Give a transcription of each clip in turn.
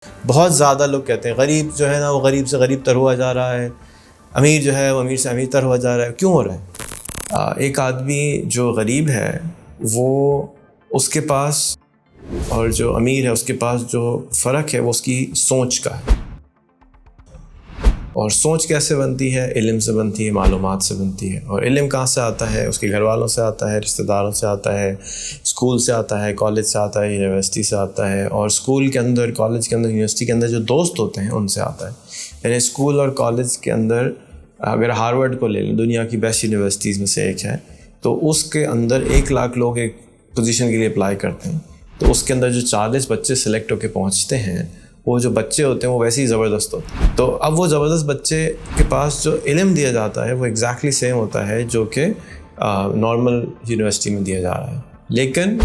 بہت زیادہ لوگ کہتے ہیں غریب جو ہے نا وہ غریب سے غریب تر ہوا جا رہا ہے، امیر جو ہے وہ امیر سے امیر تر ہوا جا رہا ہے. کیوں ہو رہا ہے؟ ایک آدمی جو غریب ہے وہ اس کے پاس اور جو امیر ہے اس کے پاس جو فرق ہے وہ اس کی سوچ کا ہے. اور سوچ کیسے بنتی ہے؟ علم سے بنتی ہے، معلومات سے بنتی ہے. اور علم کہاں سے آتا ہے؟ اس کے گھر والوں سے آتا ہے، رشتہ داروں سے آتا ہے، اسکول سے آتا ہے، کالج سے آتا ہے، یونیورسٹی سے آتا ہے. اور اسکول کے اندر، کالج کے اندر، یونیورسٹی کے اندر جو دوست ہوتے ہیں ان سے آتا ہے. یعنی اسکول اور کالج کے اندر اگر ہارورڈ کو لے لیں، دنیا کی بیسٹ یونیورسٹیز میں سے ایک ہے، تو اس کے اندر 1,00,000 لوگ ایک پوزیشن کے لیے اپلائی کرتے ہیں. تو اس کے اندر جو 40 بچے سلیکٹ ہو کے پہنچتے ہیں، وہ جو بچے ہوتے ہیں وہ ویسے ہی زبردست ہوتے ہیں. تو اب وہ زبردست بچے کے پاس جو علم دیا جاتا ہے وہ ایگزیکٹلی سیم ہوتا ہے جو کہ نارمل یونیورسٹی میں دیا جا رہا ہے. لیکن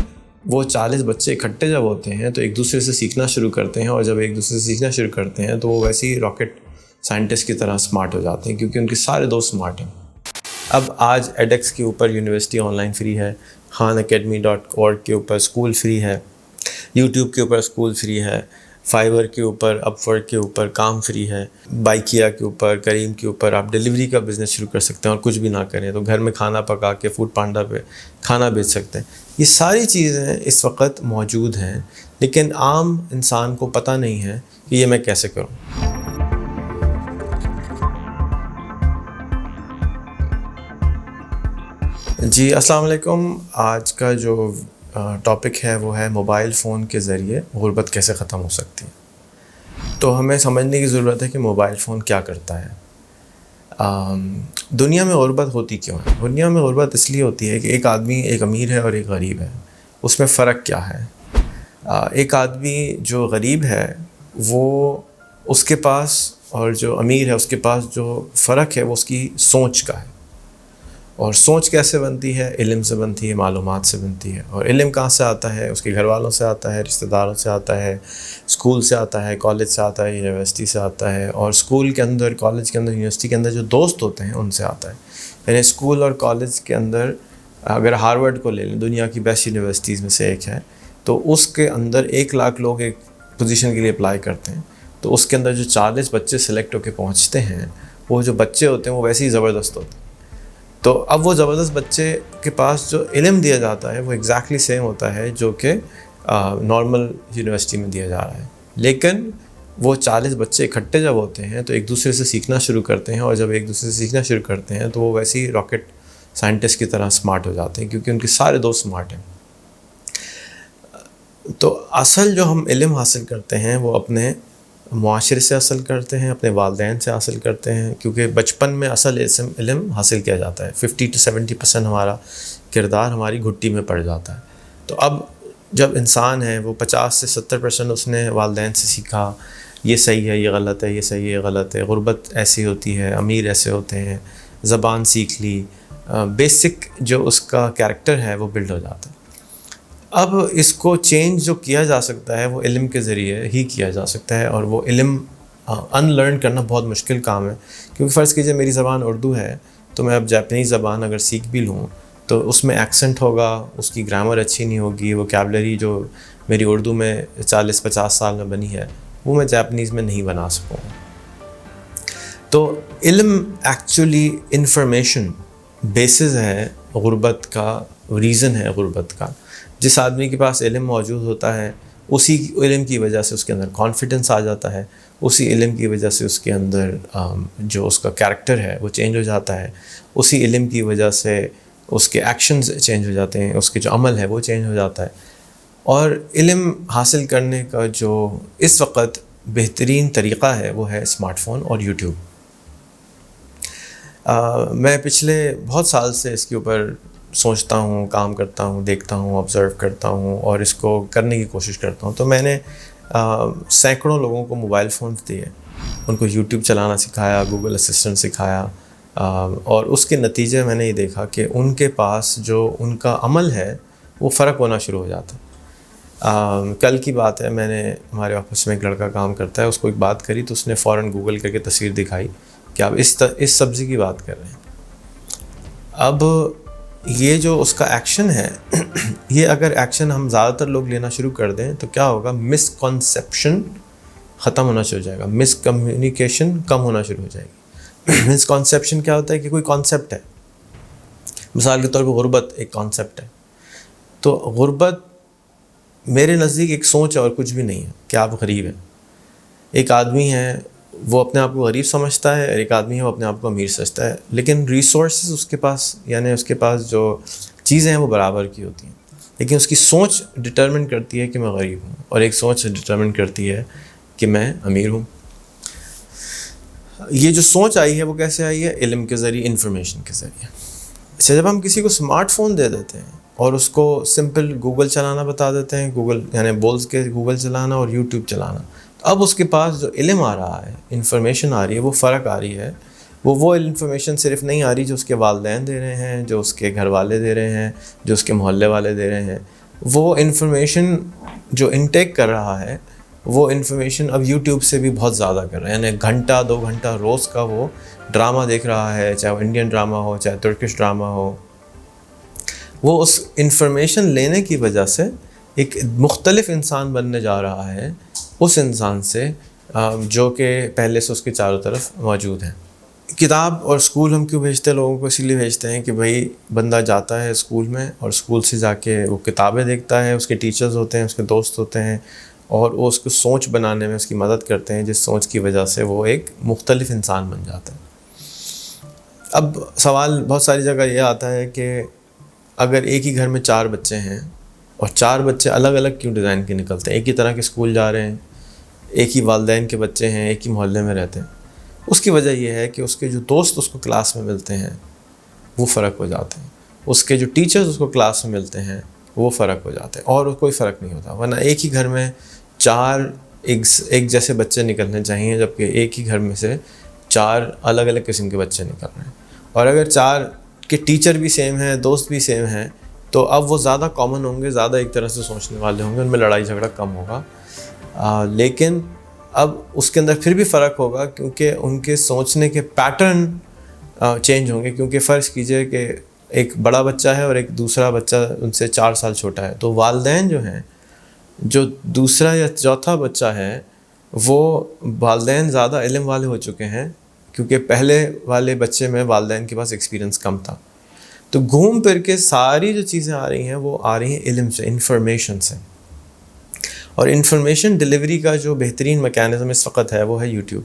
وہ 40 بچے اکٹھے جب ہوتے ہیں تو ایک دوسرے سے سیکھنا شروع کرتے ہیں، اور جب ایک دوسرے سے سیکھنا شروع کرتے ہیں تو وہ ویسے ہی راکٹ سائنٹسٹ کی طرح اسمارٹ ہو جاتے ہیں، کیونکہ ان کے سارے دوست اسمارٹ ہیں. اب آج ایڈیکس کے اوپر یونیورسٹی آن لائن فری ہے، khanacademy.org کے اوپر اسکول فری ہے، یوٹیوب کے اوپر اسکول فری ہے، فائبر کے اوپر، اپ ورک کے اوپر کام فری ہے، بائکیا کے اوپر، کریم کے اوپر آپ ڈیلیوری کا بزنس شروع کر سکتے ہیں. اور کچھ بھی نہ کریں تو گھر میں کھانا پکا کے فوڈ پانڈا پہ کھانا بیچ سکتے ہیں. یہ ساری چیزیں اس وقت موجود ہیں، لیکن عام انسان کو پتہ نہیں ہے کہ یہ میں کیسے کروں. جی السلام علیکم. آج کا جو ٹاپک ہے وہ ہے موبائل فون کے ذریعے غربت کیسے ختم ہو سکتی ہے. تو ہمیں سمجھنے کی ضرورت ہے کہ موبائل فون کیا کرتا ہے. دنیا میں غربت ہوتی کیوں ہے؟ دنیا میں غربت اس لیے ہوتی ہے کہ ایک آدمی ایک امیر ہے اور ایک غریب ہے. اس میں فرق کیا ہے؟ ایک آدمی جو غریب ہے وہ اس کے پاس اور جو امیر ہے اس کے پاس جو فرق ہے وہ اس کی سوچ کا ہے. اور سوچ کیسے بنتی ہے؟ علم سے بنتی ہے، معلومات سے بنتی ہے. اور علم کہاں سے آتا ہے؟ اس کے گھر والوں سے آتا ہے، رشتہ داروں سے آتا ہے، اسکول سے آتا ہے، کالج سے آتا ہے، یونیورسٹی سے آتا ہے. اور اسکول کے اندر، کالج کے اندر، یونیورسٹی کے اندر جو دوست ہوتے ہیں ان سے آتا ہے. یعنی اسکول اور کالج کے اندر اگر ہارورڈ کو لے لیں، دنیا کی بیسٹ یونیورسٹیز میں سے ایک ہے، تو اس کے اندر 1,00,000 لوگ ایک پوزیشن کے لیے اپلائی کرتے ہیں. تو اس کے اندر جو 40 بچے سلیکٹ ہو کے پہنچتے ہیں، وہ جو بچے ہوتے ہیں وہ ویسے ہی زبردست ہوتے ہیں. تو اب وہ زبردست بچے کے پاس جو علم دیا جاتا ہے وہ ایگزیکٹلی سیم ہوتا ہے جو کہ نارمل یونیورسٹی میں دیا جا رہا ہے. لیکن وہ 40 بچے اکٹھے جب ہوتے ہیں تو ایک دوسرے سے سیکھنا شروع کرتے ہیں، اور جب ایک دوسرے سے سیکھنا شروع کرتے ہیں تو وہ ویسے ہی راکٹ سائنٹسٹ کی طرح اسمارٹ ہو جاتے ہیں، کیونکہ ان کے سارے دوست اسمارٹ ہیں. تو اصل جو ہم علم حاصل کرتے ہیں وہ اپنے معاشرے سے حاصل کرتے ہیں، اپنے والدین سے حاصل کرتے ہیں، کیونکہ بچپن میں اصل علم حاصل کیا جاتا ہے. 50 to 70% ہمارا کردار ہماری گھٹی میں پڑ جاتا ہے. تو اب جب انسان ہے وہ 50 سے 70% اس نے والدین سے سیکھا، یہ صحیح ہے، یہ غلط ہے، یہ صحیح ہے، یہ غلط ہے، غربت ایسی ہوتی ہے، امیر ایسے ہوتے ہیں، زبان سیکھ لی، بیسک جو اس کا کیریکٹر ہے وہ بلڈ ہو جاتا ہے. اب اس کو چینج جو کیا جا سکتا ہے وہ علم کے ذریعے ہی کیا جا سکتا ہے. اور وہ علم ان لرن کرنا بہت مشکل کام ہے، کیونکہ فرض کیجئے میری زبان اردو ہے تو میں اب جاپنیز زبان اگر سیکھ بھی لوں تو اس میں ایکسنٹ ہوگا، اس کی گرامر اچھی نہیں ہوگی، ووکیبلری جو میری اردو میں 40-50 سال میں بنی ہے وہ میں جاپنیز میں نہیں بنا سکوں. تو علم ایکچولی انفارمیشن بیسز ہے غربت کا، ریزن ہے غربت کا. جس آدمی کے پاس علم موجود ہوتا ہے اسی علم کی وجہ سے اس کے اندر کانفیڈنس آ جاتا ہے، اسی علم کی وجہ سے اس کے اندر جو اس کا کیریکٹر ہے وہ چینج ہو جاتا ہے، اسی علم کی وجہ سے اس کے ایکشنز چینج ہو جاتے ہیں، اس کے جو عمل ہے وہ چینج ہو جاتا ہے. اور علم حاصل کرنے کا جو اس وقت بہترین طریقہ ہے وہ ہے اسمارٹ فون اور یوٹیوب. میں پچھلے بہت سال سے اس کے اوپر سوچتا ہوں، کام کرتا ہوں، دیکھتا ہوں، آبزرو کرتا ہوں اور اس کو کرنے کی کوشش کرتا ہوں. تو میں نے سینکڑوں لوگوں کو موبائل فونز دیے، ان کو یوٹیوب چلانا سکھایا، گوگل اسسٹنٹ سکھایا، اور اس کے نتیجے میں نے یہ دیکھا کہ ان کے پاس جو ان کا عمل ہے وہ فرق ہونا شروع ہو جاتا ہے. کل کی بات ہے، میں نے ہمارے آفس میں ایک لڑکا کام کرتا ہے، اس کو ایک بات کری تو اس نے فوراً گوگل کر کے تصویر دکھائی کہ آپ اس سبزی کی بات کر رہے ہیں. اب یہ جو اس کا ایکشن ہے یہ اگر ایکشن ہم زیادہ تر لوگ لینا شروع کر دیں تو کیا ہوگا؟ مس کنسیپشن ختم ہونا شروع ہو جائے گا، مس کمیونیکیشن کم ہونا شروع ہو جائے گی. مس کانسیپشن کیا ہوتا ہے کہ کوئی کانسیپٹ ہے، مثال کے طور پہ غربت ایک کانسیپٹ ہے. تو غربت میرے نزدیک ایک سوچ ہے اور کچھ بھی نہیں ہے کہ آپ غریب ہیں. ایک آدمی ہے وہ اپنے آپ کو غریب سمجھتا ہے، اور ایک آدمی ہے وہ اپنے آپ کو امیر سمجھتا ہے، لیکن ریسورسز اس کے پاس، یعنی اس کے پاس جو چیزیں ہیں وہ برابر کی ہوتی ہیں، لیکن اس کی سوچ ڈٹرمن کرتی ہے کہ میں غریب ہوں، اور ایک سوچ ڈٹرمن کرتی ہے کہ میں امیر ہوں. یہ جو سوچ آئی ہے وہ کیسے آئی ہے؟ علم کے ذریعے، انفارمیشن کے ذریعے. اچھا، جب ہم کسی کو اسمارٹ فون دے دیتے ہیں اور اس کو سمپل گوگل چلانا بتا دیتے ہیں، گوگل یعنی بولز کے گوگل چلانا اور یوٹیوب چلانا، تو اب اس کے پاس جو علم آ رہا ہے، انفارمیشن آ رہی ہے، وہ فرق آ رہی ہے. وہ انفارمیشن صرف نہیں آ رہی جو اس کے والدین دے رہے ہیں، جو اس کے گھر والے دے رہے ہیں، جو اس کے محلے والے دے رہے ہیں. وہ انفارمیشن جو انٹیک کر رہا ہے، وہ انفارمیشن اب یوٹیوب سے بھی بہت زیادہ کر رہا ہے. یعنی گھنٹہ 2 گھنٹہ روز کا وہ ڈرامہ دیکھ رہا ہے، چاہے وہ انڈین ڈرامہ ہو، چاہے ترکش ڈرامہ ہو. وہ اس انفارمیشن لینے کی وجہ سے ایک مختلف انسان بننے جا رہا ہے اس انسان سے جو کہ پہلے سے اس کے چاروں طرف موجود ہیں. کتاب اور اسکول ہم کیوں بھیجتے ہیں لوگوں کو؟ اسی لیے بھیجتے ہیں کہ بھائی بندہ جاتا ہے اسکول میں، اور اسکول سے جا کے وہ کتابیں دیکھتا ہے، اس کے ٹیچرز ہوتے ہیں، اس کے دوست ہوتے ہیں، اور وہ اس کو سوچ بنانے میں اس کی مدد کرتے ہیں، جس سوچ کی وجہ سے وہ ایک مختلف انسان بن جاتا ہے. اب سوال بہت ساری جگہ یہ آتا ہے کہ اگر ایک ہی گھر میں 4 بچے ہیں اور 4 بچے الگ الگ کیوں ڈیزائن کے نکلتے ہیں؟ ایک ہی طرح کے اسکول جا رہے ہیں، ایک ہی والدین کے بچے ہیں، ایک ہی محلے میں رہتے ہیں. اس کی وجہ یہ ہے کہ اس کے جو دوست اس کو کلاس میں ملتے ہیں وہ فرق ہو جاتے ہیں، اس کے جو ٹیچرز اس کو کلاس میں ملتے ہیں وہ فرق ہو جاتے ہیں، اور کوئی فرق نہیں ہوتا. ورنہ ایک ہی گھر میں 4 ایک جیسے بچے نکلنے چاہیے، جبکہ ایک ہی گھر میں سے 4 الگ الگ قسم کے بچے نکل رہے ہیں. اور اگر 4 کے ٹیچر بھی سیم ہیں، دوست بھی سیم ہیں، تو اب وہ زیادہ کامن ہوں گے، زیادہ ایک طرح سے سوچنے والے ہوں گے، ان میں لڑائی جھگڑا کم ہوگا. لیکن اب اس کے اندر پھر بھی فرق ہوگا، کیونکہ ان کے سوچنے کے پیٹرن چینج ہوں گے. کیونکہ فرض کیجئے کہ ایک بڑا بچہ ہے اور ایک دوسرا بچہ ان سے 4 سال چھوٹا ہے، تو والدین جو ہیں، جو دوسرا یا چوتھا بچہ ہے، وہ والدین زیادہ علم والے ہو چکے ہیں، کیونکہ پہلے والے بچے میں والدین کے پاس ایکسپیرینس کم تھا. تو گھوم پھر کے ساری جو چیزیں آ رہی ہیں وہ آ رہی ہیں علم سے، انفارمیشن سے. اور انفارمیشن ڈیلیوری کا جو بہترین میکینزم اس وقت ہے وہ ہے یوٹیوب،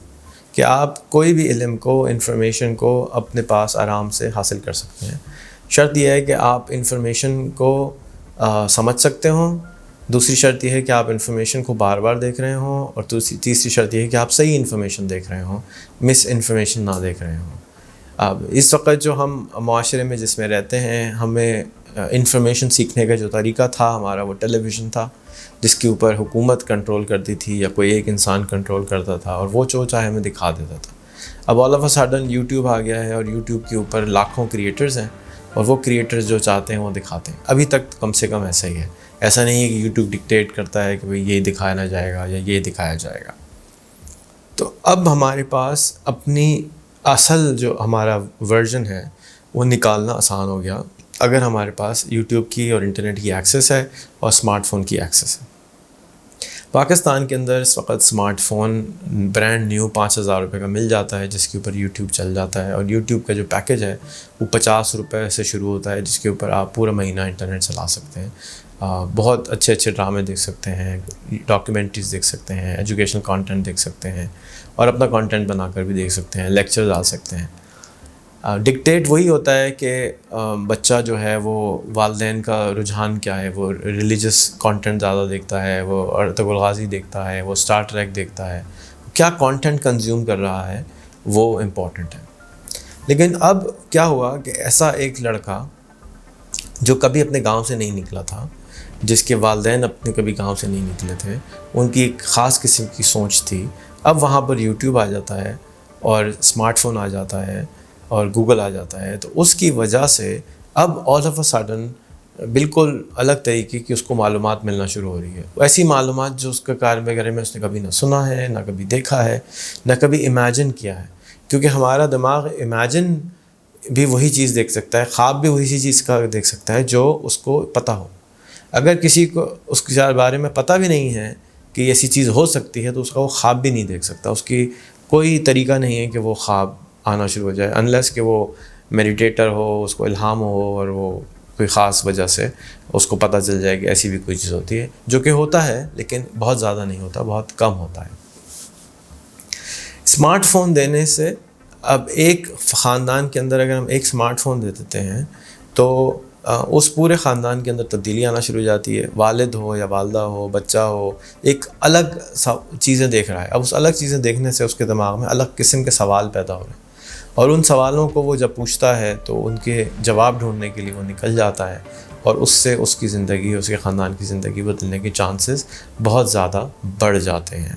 کہ آپ کوئی بھی علم کو، انفارمیشن کو اپنے پاس آرام سے حاصل کر سکتے ہیں. شرط یہ ہے کہ آپ انفارمیشن کو سمجھ سکتے ہوں، دوسری شرط یہ ہے کہ آپ انفارمیشن کو بار بار دیکھ رہے ہوں، اور تیسری شرط یہ ہے کہ آپ صحیح انفارمیشن دیکھ رہے ہوں، مس انفارمیشن نہ دیکھ رہے ہوں. اب اس وقت جو ہم معاشرے میں جس میں رہتے ہیں، ہمیں انفارمیشن سیکھنے کا جو طریقہ تھا ہمارا وہ ٹیلی ویژن تھا، جس کے اوپر حکومت کنٹرول کرتی تھی یا کوئی ایک انسان کنٹرول کرتا تھا، اور وہ جو چاہے ہمیں دکھا دیتا تھا. اب all of a sudden YouTube آ گیا ہے، اور یوٹیوب کے اوپر لاکھوں کریٹرز ہیں، اور وہ کریٹرز جو چاہتے ہیں وہ دکھاتے ہیں. ابھی تک کم سے کم ایسا ہی ہے. ایسا نہیں ہے کہ یوٹیوب ڈکٹیٹ کرتا ہے کہ بھئی یہ دکھایا جائے گا یا یہ دکھایا جائے گا. تو اب ہمارے پاس اپنی اصل جو ہمارا ورژن ہے وہ نکالنا آسان ہو گیا، اگر ہمارے پاس یوٹیوب کی اور انٹرنیٹ کی ایکسیس ہے اور اسمارٹ فون کی ایکسیس ہے. پاکستان کے اندر اس وقت اسمارٹ فون برانڈ نیو 5,000 روپے کا مل جاتا ہے، جس کے اوپر یوٹیوب چل جاتا ہے. اور یوٹیوب کا جو پیکیج ہے وہ 50 روپے سے شروع ہوتا ہے، جس کے اوپر آپ پورا مہینہ انٹرنیٹ چلا سکتے ہیں. بہت اچھے اچھے ڈرامے دیکھ سکتے ہیں، ڈاکیومنٹریز دیکھ سکتے ہیں، ایجوکیشنل کانٹینٹ دیکھ سکتے ہیں، اور اپنا کانٹینٹ بنا کر بھی دیکھ سکتے ہیں، لیکچر ڈال سکتے ہیں. ڈکٹیٹ وہی ہوتا ہے کہ بچہ جو ہے وہ والدین کا رجحان کیا ہے، وہ ریلیجس کانٹینٹ زیادہ دیکھتا ہے، وہ ارطغرل غازی دیکھتا ہے، وہ اسٹار ٹریک دیکھتا ہے، کیا کانٹینٹ کنزیوم کر رہا ہے وہ امپورٹنٹ ہے. لیکن اب کیا ہوا کہ ایسا ایک لڑکا جو کبھی اپنے گاؤں سے نہیں نکلا تھا، جس کے والدین اپنے کبھی گاؤں سے نہیں نکلے تھے، ان کی ایک خاص قسم کی سوچ تھی، اب وہاں پر یوٹیوب آ جاتا ہے، اور اسمارٹ فون آ جاتا ہے، اور گوگل آ جاتا ہے. تو اس کی وجہ سے اب آل آف اے سڈن بالکل الگ طریقے کی اس کو معلومات ملنا شروع ہو رہی ہے. ایسی معلومات جو اس کے بارے میں اس نے کبھی نہ سنا ہے، نہ کبھی دیکھا ہے، نہ کبھی امیجن کیا ہے. کیونکہ ہمارا دماغ امیجن بھی وہی چیز دیکھ سکتا ہے، خواب بھی وہی چیز کا دیکھ سکتا ہے جو اس کو پتہ ہو. اگر کسی کو اس کے بارے میں پتہ بھی نہیں ہے کہ ایسی چیز ہو سکتی ہے تو اس کا وہ خواب بھی نہیں دیکھ سکتا. اس کی کوئی طریقہ نہیں ہے کہ وہ خواب آنا شروع ہو جائے انلیس کہ وہ میڈیٹیٹر ہو, اس کو الہام ہو اور وہ کوئی خاص وجہ سے اس کو پتہ چل جائے کہ ایسی بھی کوئی چیز ہوتی ہے, جو کہ ہوتا ہے لیکن بہت زیادہ نہیں ہوتا, بہت کم ہوتا ہے. اسمارٹ فون دینے سے اب ایک خاندان کے اندر اگر ہم ایک اسمارٹ فون دے دیتے ہیں تو اس پورے خاندان کے اندر تبدیلی آنا شروع ہو جاتی ہے. والد ہو یا والدہ ہو, بچہ ہو, ایک الگ چیزیں دیکھ رہا ہے. اب اس الگ چیزیں دیکھنے سے اس کے دماغ میں الگ قسم کے سوال پیدا ہو رہے ہیں, اور ان سوالوں کو وہ جب پوچھتا ہے تو ان کے جواب ڈھونڈنے کے لیے وہ نکل جاتا ہے, اور اس سے اس کی زندگی, اس کے خاندان کی زندگی بدلنے کے چانسز بہت زیادہ بڑھ جاتے ہیں.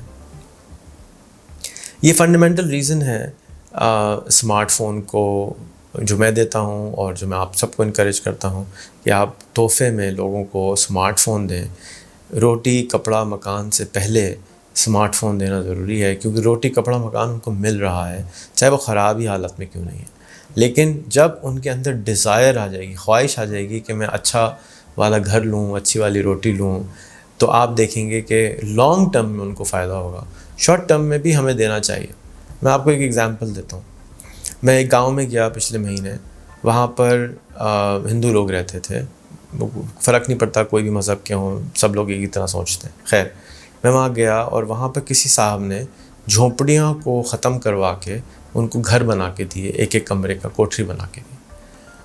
یہ فنڈامنٹل ریزن ہے اسمارٹ فون کو جو میں دیتا ہوں اور جو میں آپ سب کو انکریج کرتا ہوں کہ آپ تحفے میں لوگوں کو اسمارٹ فون دیں. روٹی کپڑا مکان سے پہلے اسمارٹ فون دینا ضروری ہے, کیونکہ روٹی کپڑا مکان ان کو مل رہا ہے, چاہے وہ خراب ہی حالت میں کیوں نہیں ہے. لیکن جب ان کے اندر ڈیزائر آ جائے گی, خواہش آ جائے گی کہ میں اچھا والا گھر لوں, اچھی والی روٹی لوں, تو آپ دیکھیں گے کہ لانگ ٹرم میں ان کو فائدہ ہوگا. شارٹ ٹرم میں بھی ہمیں دینا چاہیے. میں آپ کو ایک ایگزامپل دیتا ہوں. میں ایک گاؤں میں گیا پچھلے مہینے, وہاں پر ہندو لوگ رہتے تھے, فرق نہیں پڑتا کوئی بھی مذہب کے ہوں, سب لوگ ایک ہی طرح سوچتے ہیں. خیر میں وہاں گیا اور وہاں پر کسی صاحب نے جھونپڑیاں کو ختم کروا کے ان کو گھر بنا کے دیے, ایک ایک کمرے کا کوٹھری بنا کے دی.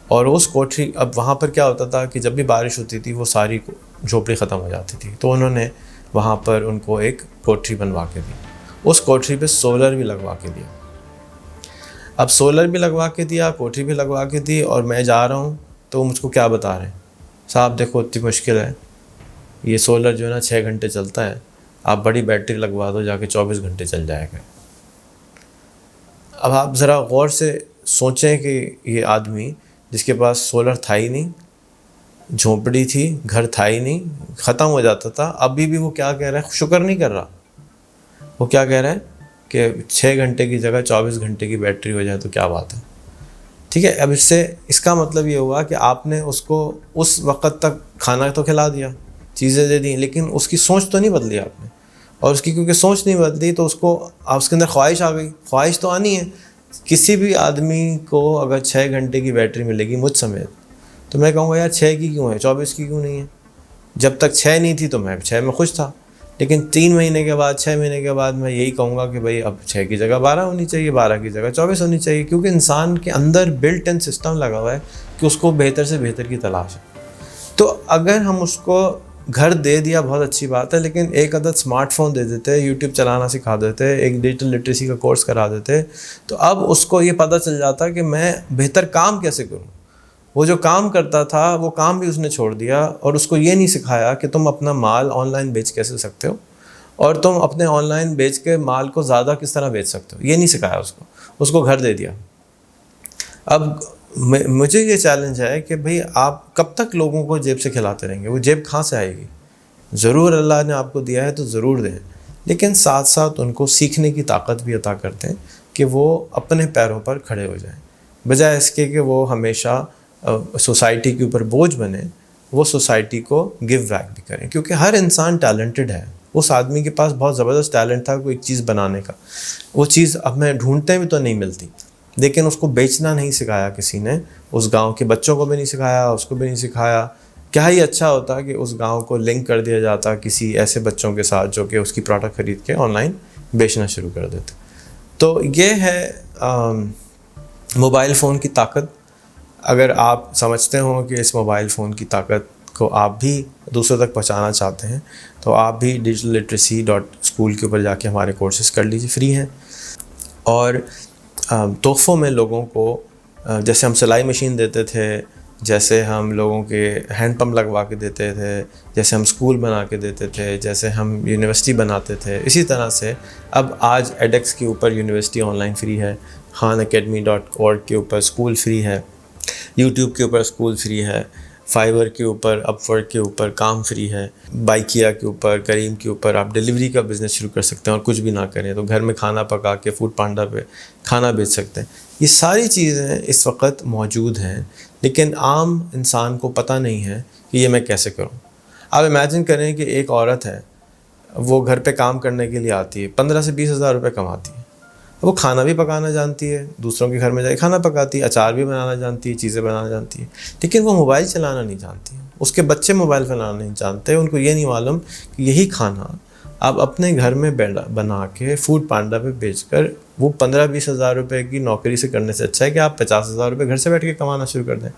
اور اس کوٹھری, اب وہاں پر کیا ہوتا تھا کہ جب بھی بارش ہوتی تھی وہ ساری جھونپڑی ختم ہو جاتی تھی, تو انہوں نے وہاں پر ان کو ایک کوٹھری بنوا کے دی. اس کوٹھری پہ سولر بھی لگوا کے دیا. اب سولر بھی لگوا کے دیا, کوٹھری بھی لگوا کے دی, اور میں جا رہا ہوں تو مجھ کو کیا بتا رہے ہیں, صاحب دیکھو اتنی مشکل ہے, یہ سولر جو ہے نا 6 گھنٹے چلتا ہے, آپ بڑی بیٹری لگوا دو جا کے 24 گھنٹے چل جائے گا. اب آپ ذرا غور سے سوچیں کہ یہ آدمی جس کے پاس سولر تھا ہی نہیں, جھونپڑی تھی, گھر تھا ہی نہیں, ختم ہو جاتا تھا, ابھی بھی وہ کیا کہہ رہا ہے, شکر نہیں کر رہا. وہ کیا کہہ رہا ہے کہ 6 گھنٹے کی جگہ 24 گھنٹے کی بیٹری ہو جائے تو کیا بات ہے. ٹھیک ہے, اب اس کا مطلب یہ ہوا کہ آپ نے اس کو اس وقت تک کھانا تو کھلا دیا, چیزیں دے دیں, لیکن اس کی سوچ تو نہیں بدلی آپ نے. اور اس کی کیونکہ سوچ نہیں بدلی تو اس کے اندر خواہش آ گئی. خواہش تو آنی ہے. کسی بھی آدمی کو اگر 6 گھنٹے کی بیٹری ملے گی مجھ سمیت, تو میں کہوں گا یار 6 کی کیوں ہے, 24 کی کیوں نہیں ہے. جب تک 6 نہیں تھی تو میں 6 میں خوش تھا, لیکن 3 مہینے کے بعد 6 مہینے کے بعد میں یہی کہوں گا کہ بھائی اب 6 کی جگہ 12 ہونی چاہیے, 12 کی جگہ 24 ہونی چاہیے, کیونکہ انسان کے اندر بلٹ ان سسٹم لگا ہوا ہے کہ اس کو بہتر سے بہتر کی تلاش ہے. تو اگر ہم اس کو گھر دے دیا بہت اچھی بات ہے, لیکن ایک عدد اسمارٹ فون دے دیتے, یوٹیوب چلانا سکھا دیتے, ایک ڈیجیٹل لٹریسی کا کورس کرا دیتے, تو اب اس کو یہ پتہ چل جاتا کہ میں بہتر کام کیسے کروں. وہ جو کام کرتا تھا وہ کام بھی اس نے چھوڑ دیا, اور اس کو یہ نہیں سکھایا کہ تم اپنا مال آن لائن بیچ کیسے سکتے ہو, اور تم اپنے آن لائن بیچ کے مال کو زیادہ کس طرح بیچ سکتے ہو. یہ نہیں سکھایا اس کو گھر دے دیا. اب مجھے یہ چیلنج ہے کہ بھئی آپ کب تک لوگوں کو جیب سے کھلاتے رہیں گے, وہ جیب کہاں سے آئے گی. ضرور اللہ نے آپ کو دیا ہے تو ضرور دیں, لیکن ساتھ ساتھ ان کو سیکھنے کی طاقت بھی عطا کرتے ہیں کہ وہ اپنے پیروں پر کھڑے ہو جائیں, بجائے اس کے کہ وہ ہمیشہ سوسائٹی کے اوپر بوجھ بنے. وہ سوسائٹی کو گیو بیک بھی کریں, کیونکہ ہر انسان ٹیلنٹڈ ہے. اس آدمی کے پاس بہت زبردست ٹیلنٹ تھا کوئی ایک چیز بنانے کا, وہ چیز اب میں ڈھونڈتے بھی تو نہیں ملتی, لیکن اس کو بیچنا نہیں سکھایا کسی نے. اس گاؤں کے بچوں کو بھی نہیں سکھایا, اس کو بھی نہیں سکھایا. کیا ہی اچھا ہوتا کہ اس گاؤں کو لنک کر دیا جاتا کسی ایسے بچوں کے ساتھ جو کہ اس کی پروڈکٹ خرید کے آن لائن بیچنا شروع کر دیتے. تو یہ ہے موبائل فون کی طاقت. اگر آپ سمجھتے ہوں کہ اس موبائل فون کی طاقت کو آپ بھی دوسروں تک پہنچانا چاہتے ہیں, تو آپ بھی digital-literacy.school کے اوپر جا کے ہمارے کورسز کر لیجیے, فری ہیں. اور تحفوں میں لوگوں کو جیسے ہم سلائی مشین دیتے تھے, جیسے ہم لوگوں کے ہینڈ پمپ لگوا کے دیتے تھے, جیسے ہم اسکول بنا کے دیتے تھے, جیسے ہم یونیورسٹی بناتے تھے, اسی طرح سے اب آج ایڈیکس کے اوپر یونیورسٹی آن لائن فری ہے, khanacademy.org کے اوپر اسکول فری ہے, یوٹیوب کے اوپر اسکول فری ہے, فائبر کے اوپر, اپ ورک کے اوپر کام فری ہے, بائکیا کے اوپر, کریم کے اوپر آپ ڈیلیوری کا بزنس شروع کر سکتے ہیں اور کچھ بھی نہ کریں تو گھر میں کھانا پکا کے فوڈ پانڈا پہ کھانا بیچ سکتے ہیں. یہ ساری چیزیں اس وقت موجود ہیں, لیکن عام انسان کو پتہ نہیں ہے کہ یہ میں کیسے کروں. آپ امیجن کریں کہ ایک عورت ہے, وہ گھر پہ کام کرنے کے لیے آتی ہے, 15 سے 20 ہزار روپے کماتی ہے. وہ کھانا بھی پکانا جانتی ہے, دوسروں کے گھر میں جا کے کھانا پکاتی ہے, اچار بھی بنانا جانتی ہے, چیزیں بنانا جانتی ہے, لیکن وہ موبائل چلانا نہیں جانتی. اس کے بچے موبائل چلانا نہیں جانتے, ان کو یہ نہیں معلوم کہ یہی کھانا آپ اپنے گھر میں بنا کے فوڈ پانڈا پہ بیچ کر وہ 15-20 ہزار روپے کی نوکری سے کرنے سے اچھا ہے کہ آپ 50 ہزار روپے گھر سے بیٹھ کے کمانا شروع کر دیں.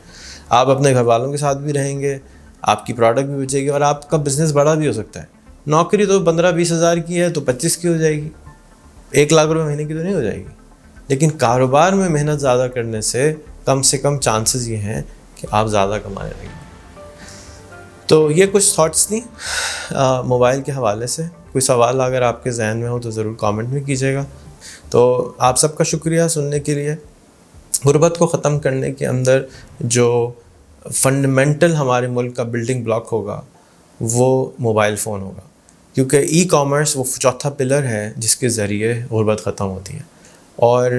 آپ اپنے گھر والوں کے ساتھ بھی رہیں گے, آپ کی پروڈکٹ بھی بچے گی, اور آپ کا بزنس بڑا بھی ہو سکتا ہے. نوکری تو 15-20 ہزار کی ہے تو 25 کی ہو جائے گی, 1 لاکھ روپے مہینے کی تو نہیں ہو جائے گی. لیکن کاروبار میں محنت زیادہ کرنے سے کم چانسز یہ ہیں کہ آپ زیادہ کمانے لگیں. تو یہ کچھ تھاٹس تھیں موبائل کے حوالے سے. کوئی سوال اگر آپ کے ذہن میں ہو تو ضرور کامنٹ میں کیجیے گا. تو آپ سب کا شکریہ سننے کے لیے. غربت کو ختم کرنے کے اندر جو فنڈامنٹل ہمارے ملک کا بلڈنگ بلاک ہوگا وہ موبائل فون ہوگا, کیونکہ ای کامرس وہ چوتھا پلر ہے جس کے ذریعے غربت ختم ہوتی ہے. اور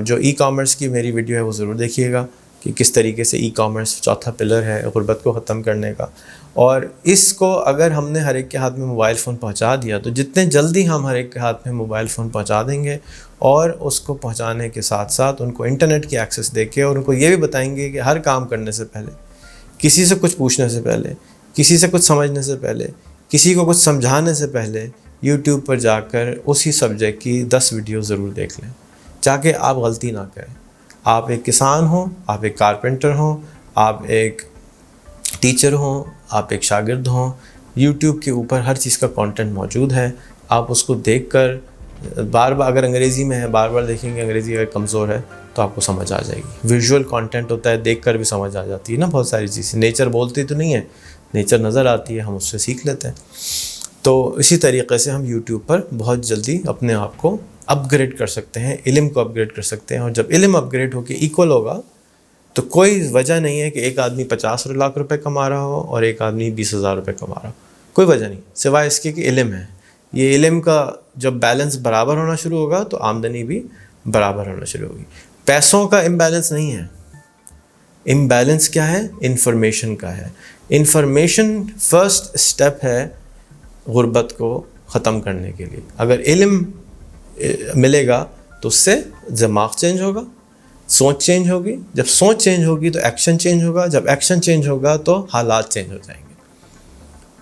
جو ای کامرس کی میری ویڈیو ہے وہ ضرور دیکھیے گا کہ کس طریقے سے ای کامرس چوتھا پلر ہے غربت کو ختم کرنے کا. اور اس کو اگر ہم نے ہر ایک کے ہاتھ میں موبائل فون پہنچا دیا تو جتنے جلدی ہم ہر ایک کے ہاتھ میں موبائل فون پہنچا دیں گے, اور اس کو پہنچانے کے ساتھ ساتھ ان کو انٹرنیٹ کی ایکسیس دے کے, اور ان کو یہ بھی بتائیں گے کہ ہر کام کرنے سے پہلے, کسی سے کچھ پوچھنے سے پہلے, کسی سے کچھ سمجھنے سے پہلے, کسی کو کچھ سمجھانے سے پہلے یوٹیوب پر جا کر اسی سبجیکٹ کی 10 ویڈیو ضرور دیکھ لیں, تاکہ آپ غلطی نہ کریں. آپ ایک کسان ہوں, آپ ایک کارپینٹر ہوں, آپ ایک ٹیچر ہوں, آپ ایک شاگرد ہوں, یوٹیوب کے اوپر ہر چیز کا کانٹینٹ موجود ہے. آپ اس کو دیکھ کر بار بار, اگر انگریزی میں ہے بار بار دیکھیں گے, انگریزی اگر کمزور ہے تو آپ کو سمجھ آ جائے گی. ویژول کانٹینٹ ہوتا ہے, دیکھ کر بھی سمجھ آ جاتی ہے نا بہت ساری چیزیں. نیچر بولتی تو نہیں ہے, نیچر نظر آتی ہے, ہم اس سے سیکھ لیتے ہیں. تو اسی طریقے سے ہم یوٹیوب پر بہت جلدی اپنے آپ کو اپ گریڈ کر سکتے ہیں, علم کو اپ گریڈ کر سکتے ہیں. اور جب علم اپ گریڈ ہو کے ایکول ہوگا تو کوئی وجہ نہیں ہے کہ ایک آدمی 50 لاکھ روپے کما رہا ہو اور ایک آدمی 20 ہزار روپے کما رہا ہو. کوئی وجہ نہیں, سوائے اس کے کہ علم ہے. یہ علم کا جب بیلنس برابر ہونا شروع ہوگا تو آمدنی بھی برابر ہونا شروع ہوگی. پیسوں کا امبیلنس نہیں ہے, امبیلنس کیا ہے؟ انفارمیشن کا ہے. انفارمیشن فرسٹ سٹیپ ہے غربت کو ختم کرنے کے لیے. اگر علم ملے گا تو اس سے دماغ چینج ہوگا, سوچ چینج ہوگی. جب سوچ چینج ہوگی تو ایکشن چینج ہوگا, جب ایکشن چینج ہوگا تو حالات چینج ہو جائیں گے.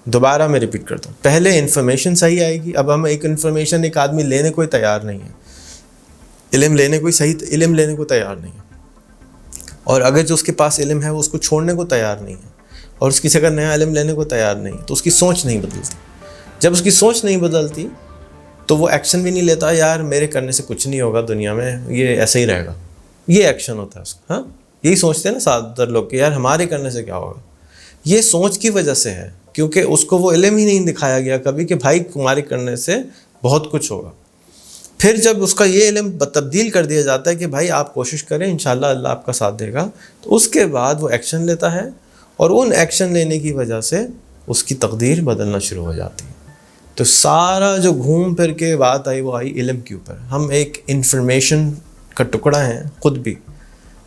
دوبارہ میں ریپیٹ کرتا ہوں, پہلے انفارمیشن صحیح آئے گی. اب ہم ایک انفارمیشن ایک آدمی لینے کوئی تیار نہیں ہے, علم لینے کوئی صحیح علم لینے کو تیار نہیں ہے, اور اگر جو اس کے پاس علم ہے وہ اس کو چھوڑنے کو تیار نہیں ہے, اور اس کی جگہ نیا علم لینے کو تیار نہیں ہے, تو اس کی سوچ نہیں بدلتی. جب اس کی سوچ نہیں بدلتی تو وہ ایکشن بھی نہیں لیتا, یار میرے کرنے سے کچھ نہیں ہوگا دنیا میں, یہ ایسے ہی رہے گا. یہ ایکشن ہوتا ہے اس کا. ہاں, یہی سوچتے ہیں نا زیادہ تر لوگ کہ یار ہمارے کرنے سے کیا ہوگا. یہ سوچ کی وجہ سے ہے, کیونکہ اس کو وہ علم ہی نہیں دکھایا گیا کبھی کہ بھائی تمہارے کرنے سے بہت کچھ ہوگا. پھر جب اس کا یہ علم تبدیل کر دیا جاتا ہے کہ بھائی آپ کوشش کریں, انشاءاللہ اللہ آپ کا ساتھ دے گا, تو اس کے بعد وہ ایکشن لیتا ہے, اور ان ایکشن لینے کی وجہ سے اس کی تقدیر بدلنا شروع ہو جاتی ہے. تو سارا جو گھوم پھر کے بات آئی وہ آئی علم کے اوپر. ہم ایک انفارمیشن کا ٹکڑا ہیں خود بھی.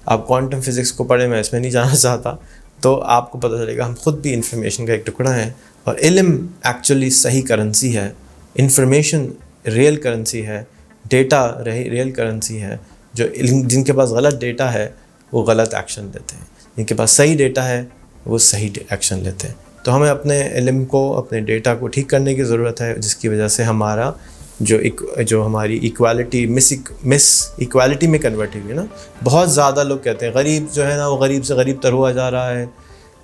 آپ کوانٹم فزکس کو پڑھیں, میں اس میں نہیں جانا چاہتا, تو آپ کو پتہ چلے گا ہم خود بھی انفارمیشن کا ایک ٹکڑا ہیں. اور علم ایکچولی صحیح کرنسی ہے, انفارمیشن ریئل کرنسی ہے, ڈیٹا ریئل کرنسی ہے. جن کے پاس غلط ڈیٹا ہے وہ غلط ایکشن لیتے ہیں, جن کے پاس صحیح ڈیٹا ہے وہ صحیح ایکشن لیتے ہیں. تو ہمیں اپنے علم کو, اپنے ڈیٹا کو ٹھیک کرنے کی ضرورت ہے, جس کی وجہ سے ہمارا جو ہماری ایکوالٹی مس ایکوالٹی میں کنورٹ ہوئی ہے نا. بہت زیادہ لوگ کہتے ہیں غریب جو ہے نا وہ غریب سے غریب تر ہوا جا رہا ہے,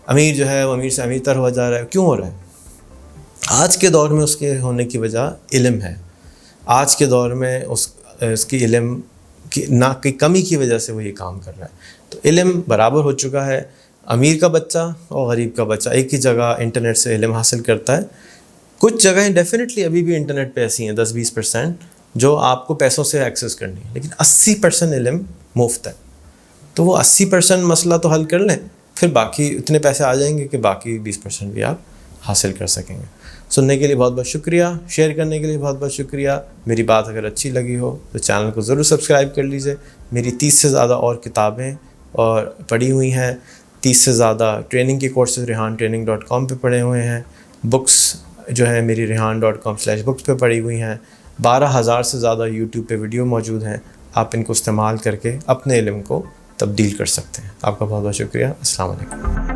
امیر جو ہے وہ امیر سے امیر تر ہوا جا رہا ہے. کیوں ہو رہا ہے؟ آج کے دور میں اس کے ہونے کی وجہ علم ہے. آج کے دور میں اس کی علم کی نہ کی کمی کی وجہ سے وہ یہ کام کر رہا ہے. تو علم برابر ہو چکا ہے. امیر کا بچہ اور غریب کا بچہ ایک ہی جگہ انٹرنیٹ سے علم حاصل کرتا ہے. کچھ جگہیں ڈیفینیٹلی ابھی بھی انٹرنیٹ پہ ایسی ہیں 10-20% جو آپ کو پیسوں سے ایکسیس کرنی ہے, لیکن 80% علم مفت ہے. تو وہ 80% مسئلہ تو حل کر لیں, پھر باقی اتنے پیسے آ جائیں گے کہ باقی 20% بھی آپ حاصل کر سکیں گے. سننے کے لیے بہت بہت شکریہ, شیئر کرنے کے لیے بہت بہت شکریہ. میری بات اگر اچھی لگی ہو تو چینل کو ضرور سبسکرائب کر لیجئے. میری 30 سے زیادہ اور کتابیں اور پڑھی ہوئی ہیں, 30 سے زیادہ ٹریننگ کے کورسز ریحان training.com پہ پڑھے ہوئے ہیں. بکس جو ہے میری rehan.com/books پہ پڑی ہوئی ہیں. 12,000 سے زیادہ یوٹیوب پہ ویڈیو موجود ہیں. آپ ان کو استعمال کر کے اپنے علم کو تبدیل کر سکتے ہیں. آپ کا بہت بہت شکریہ. السلام علیکم.